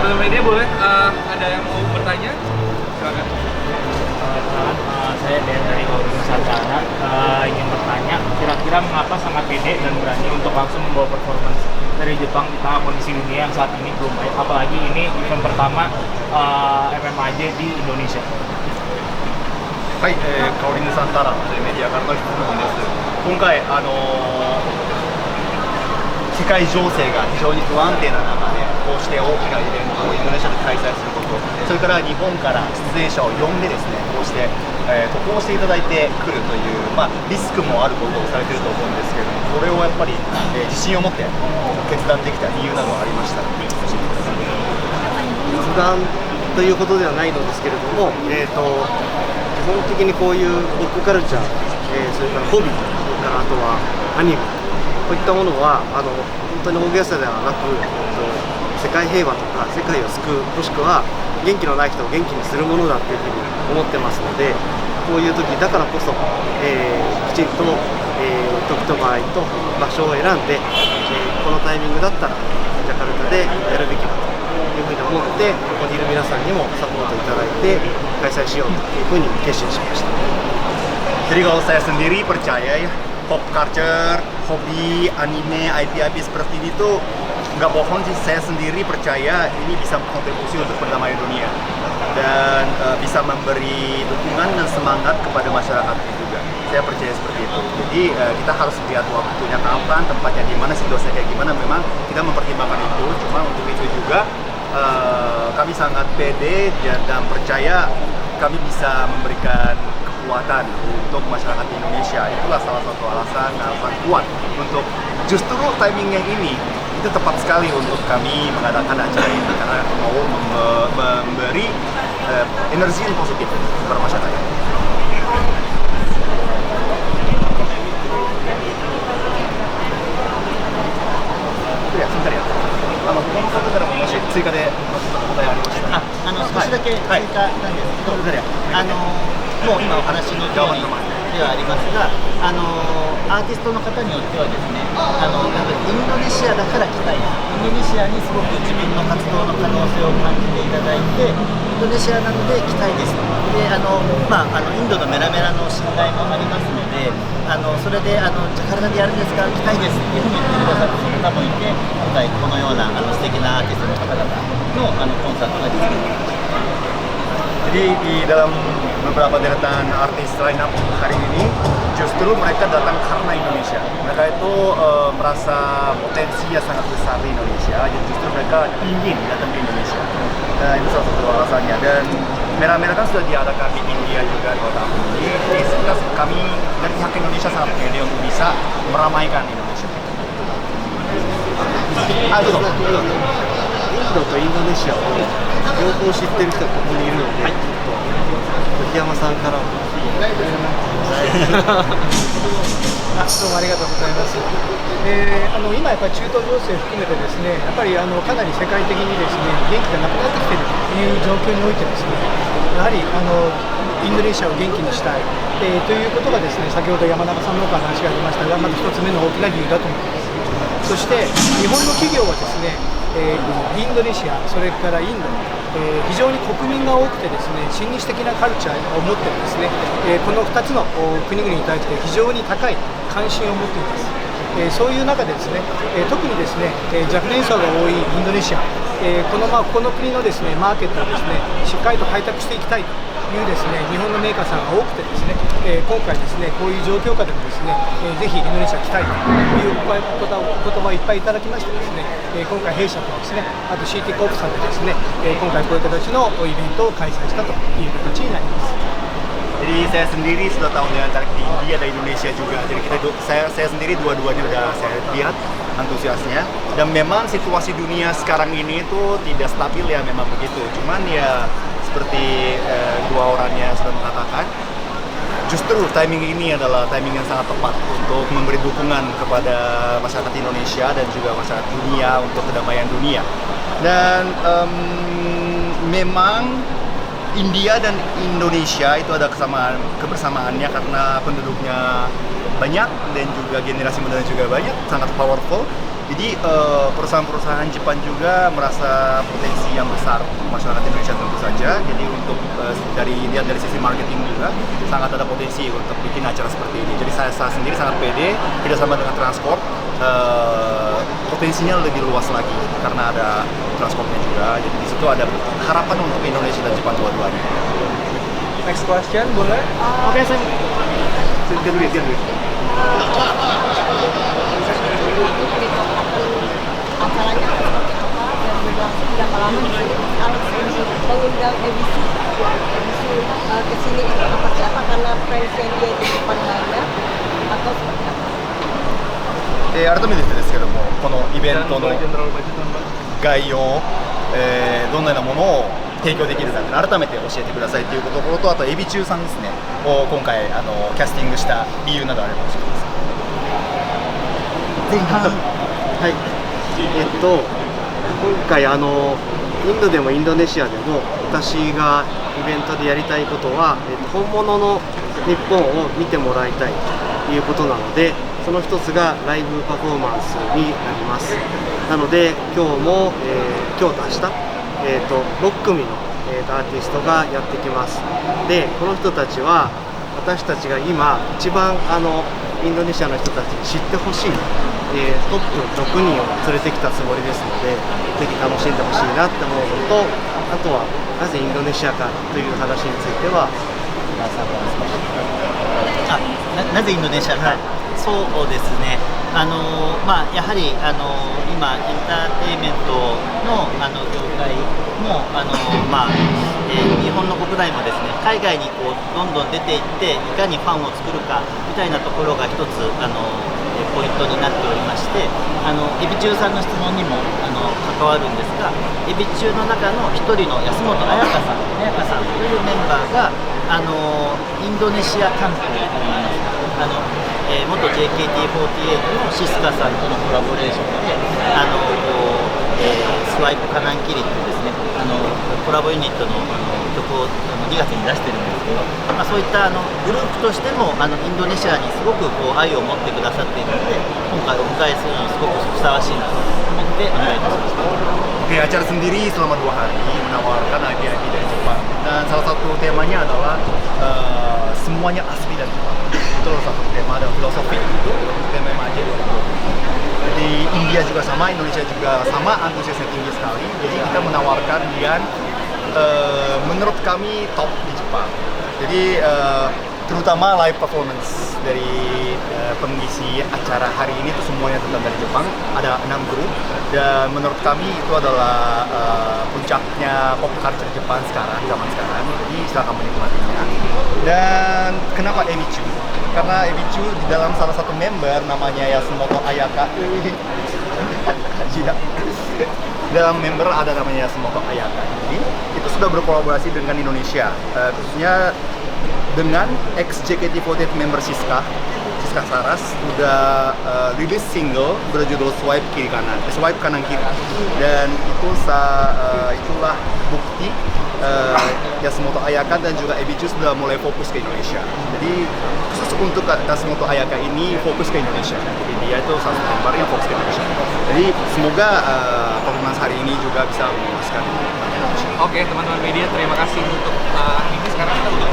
teman-teman media boleh ada yang mau bertanya? Silakan. Saya dari Kauri Nusantara ingin bertanya, kira-kira mengapa sangat pede dan berani untuk langsung membawa performance dari Jepang di tengah kondisi dunia yang saat ini belum baik, apalagi ini event pertama MMAJ di Indonesia. はい、カオリヌサンタラというメディアからの質問です。今回、世界情勢が非常に不安定な中で、こうして大きなイベントをインドネシアで開催すること、それから日本から出演者を呼んでですね、こうして、渡航していただいてくるという、リスクもあることをされていると思うんですけれども、これをやっぱり、自信を持って決断できた理由などありましたら、教えてください。決断ということではないのですけれども、基本的にこういうポップカルチャー、それからホビー、それからあとはアニメ、こういったものは本当に大げさではなく、世界平和とか世界を救う、もしくは元気のない人を元気にするものだというふうに思ってますので、こういう時だからこそ、きちんと、時と場合と場所を選んで、このタイミングだったらジャカルタでやるべきだというふうに思って、ここにいる皆さんにもサポートいただいて開催しようというふうに決心しました。Jadi kalau saya sendiri percaya ya, pop culture, hobi, anime, IP seperti ini tuh nggak bohong sih, saya sendiri percaya ini bisa berkontribusi untuk perdamaian dunia dan bisa memberi dukungan dan semangat kepada masyarakat juga. Saya percaya seperti itu. Jadi kita harus lihat waktunya kapan, tempatnya di mana, situasinya kayak gimana. Memang kita mempertimbangkan itu. Cuma untuk itu juga kami sangat pede dan percaya kami bisa memberikan kekuatan untuk masyarakat Indonesia. Itulah salah satu alasan kuat untuk justru timingnya ini itu tepat sekali untuk kami mengadakan acara ini karena mau memberi energi yang positif kepada masyarakat. Ya, sebentar ya. この方からももし追加でお答えありましたら、少しだけ追加なんですけど、もう今お話の通りではありますが、アーティストの方によってはですね、やっぱりインドネシアだから来たい、インドネシアにすごく自分の活動の可能性を感じていただいて、インドネシアなので来たいですと。で、インドのメラメラの信頼もありますので、それでジャカルタでやるんですか、来たいですっていうふうに言ってくださる方もいて、今回このような素敵なアーティストの方々のコンサートが実現しました。Jadi di dalam beberapa deretan artis line up hari ini justru mereka datang karena Indonesia. Mereka itu merasa potensinya sangat besar di Indonesia, jadi justru mereka ingin datang ke Indonesia. Itu salah satu alasannya. Dan Merah-Merah kan sudah diadakan di India juga 2 tahun ini. Jadi kami dari pihak Indonesia sangat pede untuk bisa meramaikan Indonesia. インドとインドネシアを両方知ってる人がここにいるので、時山さんからも。どうもありがとうございます。今やっぱり中東情勢含めてですね、やっぱりかなり世界的にですね、元気がなくなってきているという状況においてですね、やはりインドネシアを元気にしたい、ということがですね、先ほど山中さんのお話がありましたが、まず一つ目の大きな理由だと思います。そして日本の企業はですね、インドネシア、それからインド、非常に国民が多くてですね、親日的なカルチャーを持ってですね、この2つの国々に対して非常に高い関心を持っています。そういう中でですね、特にですね、若年層が多いインドネシア、この国のですね、マーケットをですね、しっかりと開拓していきたいというですね、日本のメーカーさんが多くてですね、今回ですね、こういう状況下でもですね、ぜひインドネシア来たいというお言葉をいっぱいいただきましてですね、今回弊社とですね、あと CT コープさんでですね、今回こういう形のイベントを開催したという形になります。Jadi saya sendiri sudah tahu dengan tarik di India dan Indonesia juga. Jadi saya sendiri dua-duanya udah saya lihat antusiasnya. Dan memang situasi dunia sekarang ini itu tidak stabil ya, memang begitu. Cuman ya seperti dua orangnya sudah mengatakan, justru timing ini adalah timing yang sangat tepat untuk memberi dukungan kepada masyarakat Indonesia dan juga masyarakat dunia untuk kedamaian dunia. Dan memang India dan Indonesia itu ada kebersamaannya karena penduduknya banyak dan juga generasi mudanya juga banyak, sangat powerful. Jadi perusahaan-perusahaan Jepang juga merasa potensi yang besar untuk masyarakat Indonesia tentu saja. Jadi untuk lihat dari sisi marketing juga sangat ada potensi untuk bikin acara seperti ini. Jadi saya sendiri sangat pede kerjasama dengan transport. Potensinya lebih luas lagi karena ada transportnya juga. Jadi di situ ada harapan untuk Indonesia dan Jepang dua-duanya. Next question boleh? Oke, saya acaranya seperti apa dan berlangsung berapa lama di sini? Kalau mengundang EBC ke sini itu seperti apa? Karena fansnya dia di depan banyak atau seperti apa? 改めてですけども、このイベントの概要、どのようなものを提供できるかって改めて教えてくださいというところと、あとエビ中さんですねを今回キャスティングした理由などあれば教えてください。前半はい、今回インドでもインドネシアでも私がイベントでやりたいことは、本物の日本を見てもらいたいということなので、その一つがライブパフォーマンスになります。なので今日も、今日と明日、6組の、アーティストがやってきます。でこの人たちは私たちが今一番インドネシアの人たちに知ってほしい、トップ6人を連れてきたつもりですので、ぜひ楽しんでほしいなって思うのと、あとはなぜインドネシアかという話についてはなぜインドネシアか、そうですね、やはり今、エンターテインメントの業界も日本の国内もですね、海外にどんどん出ていって、いかにファンを作るかみたいなところが一つポイントになっておりまして、エビ中さんの質問にも関わるんですが、エビ中の中の一人の安本彩香さんというメンバーがインドネシア担当といいますか、元 JKT48 のシスカさんとのコラボレーションでスワイプカナンキリっていうですね、コラボユニットの曲を2月に出してるんですけど、そういったグループとしてもインドネシアにすごく愛を持ってくださっているので、今回お迎えするのにすごくふさわしいなと思ってお願いいたしました。Oke, acara sendiri selama 2 hari menawarkan IP-IP dari Jepang, dan salah satu temanya adalah semuanya asli dari Jepang. Itu salah satu tema dan filosofi itu tema MAJ 2020. Di India juga sama, Indonesia juga sama, antusiasnya tinggi sekali. Jadi kita menawarkan yang menurut kami top di Jepang. Jadi terutama live performance dari pengisi acara hari ini itu semuanya tentang dari Jepang. Ada 6 grup dan menurut kami itu adalah puncaknya pop culture Jepang zaman sekarang. Jadi silakan menikmatinya. Dan kenapa Ebichu? Karena Ebichu di dalam salah satu member namanya Yasumoto Ayaka. Dalam member ada namanya Yasumoto Ayaka. Ini itu sudah berkolaborasi dengan Indonesia, khususnya dengan ex JKT48 member Siska Saras udah rilis single berjudul Swipe Kanan Kiri, dan itulah bukti Yasumoto Ayaka dan juga Ebichu sudah mulai fokus ke Indonesia. Jadi khusus untuk Yasumoto Ayaka ini fokus ke Indonesia. Jadi dia itu salah satu member yang fokus ke Indonesia. Jadi semoga performance hari ini juga bisa memuaskan Indonesia. Oke, teman-teman media, terima kasih untuk ini. Sekarang kita udah